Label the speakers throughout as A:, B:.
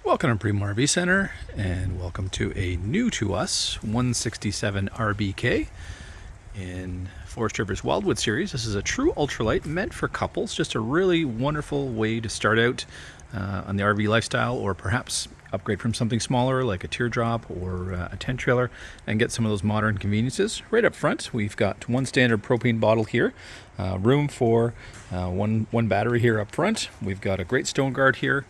A: Welcome to Primo RV Center, and welcome to a new to us 167RBK in Forest River's Wildwood series. This is a true ultralight meant for couples, just a really wonderful way to start out on the RV lifestyle, or perhaps upgrade from something smaller like a teardrop or a tent trailer and get some of those modern conveniences. Right up front, we've got one standard propane bottle here, room for one battery here up front. We've got a great stone guard here.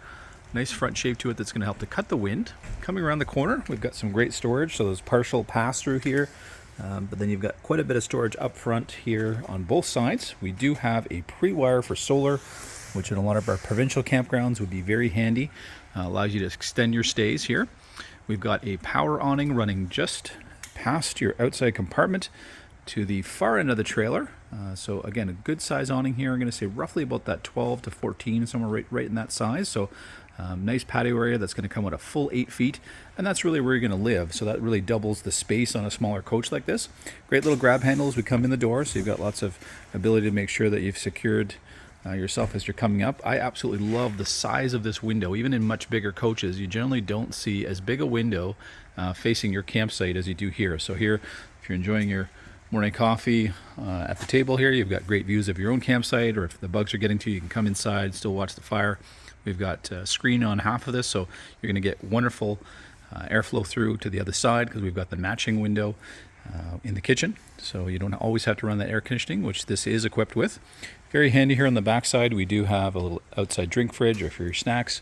A: Nice front shape to it that's going to help to cut the wind. Coming around the corner, we've got some great storage, so there's partial pass-through here, but then you've got quite a bit of storage up front here on both sides. We do have a pre-wire for solar, which in a lot of our provincial campgrounds would be very handy. Allows you to extend your stays here. We've got a power awning running just past your outside compartment to the far end of the trailer. So again, a good size awning here. I'm going to say roughly about that 12 to 14, somewhere right in that size. So nice patio area that's going to come out a full 8 feet, and that's really where you're going to live. So that really doubles the space on a smaller coach like this. Great little grab handles we come in the door, so you've got lots of ability to make sure that you've secured yourself as you're coming up. I absolutely love the size of this window. Even in much bigger coaches, you generally don't see as big a window facing your campsite as you do here. So here, if you're enjoying your morning coffee at the table here, you've got great views of your own campsite, or if the bugs are getting to you, you can come inside, still watch the fire. We've got a screen on half of this, so you're going to get wonderful airflow through to the other side because we've got the matching window in the kitchen, so you don't always have to run that air conditioning, which this is equipped with. Very handy here on the back side. We do have a little outside drink fridge or for your snacks.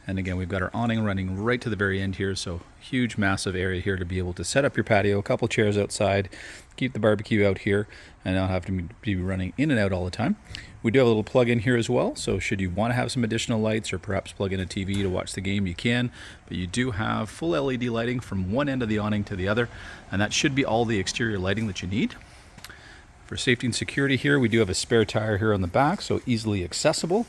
A: And again, we've got our awning running right to the very end here, so huge, massive area here to be able to set up your patio, a couple chairs outside, keep the barbecue out here, and not have to be running in and out all the time. We do have a little plug in here as well, so should you want to have some additional lights or perhaps plug in a TV to watch the game, you can, but you do have full LED lighting from one end of the awning to the other, and that should be all the exterior lighting that you need. For safety and security here, we do have a spare tire here on the back, so easily accessible.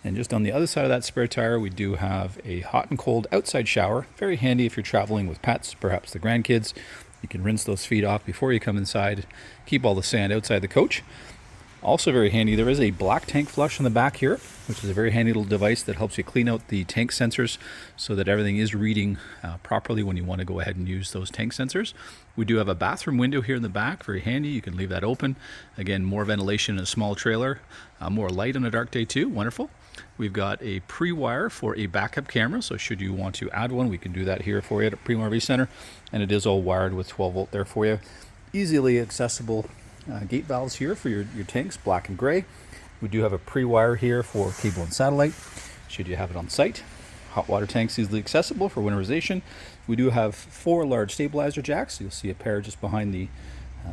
A: And just on the other side of that spare tire, we do have a hot and cold outside shower. Very handy if you're traveling with pets, perhaps the grandkids. You can rinse those feet off before you come inside, keep all the sand outside the coach. Also very handy, there is a black tank flush in the back here, which is a very handy little device that helps you clean out the tank sensors so that everything is reading properly when you want to go ahead and use those tank sensors. We do have a bathroom window here in the back, very handy. You can leave that open. Again, more ventilation in a small trailer, more light on a dark day too, wonderful. We've got a pre-wire for a backup camera, so should you want to add one, we can do that here for you at Primo RV Center, and it is all wired with 12 volt there for you. Easily accessible gate valves here for your tanks, black and gray. We do have a pre-wire here for cable and satellite, should you have it on site. Hot water tanks easily accessible for winterization. We do have 4 large stabilizer jacks. You'll see a pair just behind the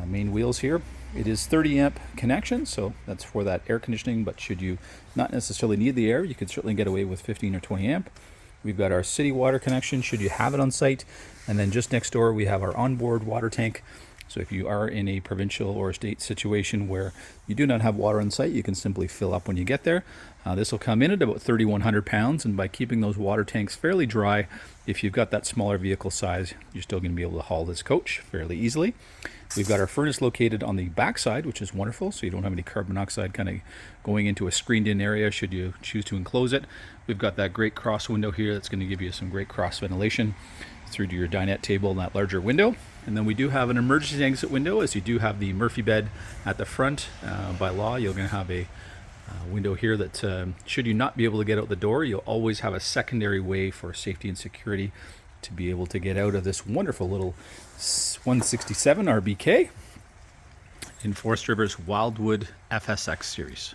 A: main wheels here. It is 30 amp connection, so that's for that air conditioning, but should you not necessarily need the air, you could certainly get away with 15 or 20 amp. We've got our city water connection should you have it on site, and then just next door we have our onboard water tank. So if you are in a provincial or state situation where you do not have water on site, you can simply fill up when you get there. This will come in at about 3,100 pounds, and by keeping those water tanks fairly dry, if you've got that smaller vehicle size, you're still going to be able to haul this coach fairly easily. We've got our furnace located on the back side, which is wonderful, so you don't have any carbon monoxide kind of going into a screened-in area should you choose to enclose it. We've got that great cross window here that's going to give you some great cross ventilation through to your dinette table in that larger window. And then we do have an emergency exit window, as you do have the Murphy bed at the front. By law, you're going to have a window here that should you not be able to get out the door, you'll always have a secondary way for safety and security to be able to get out of this wonderful little 167RBK in Forest River's Wildwood FSX series.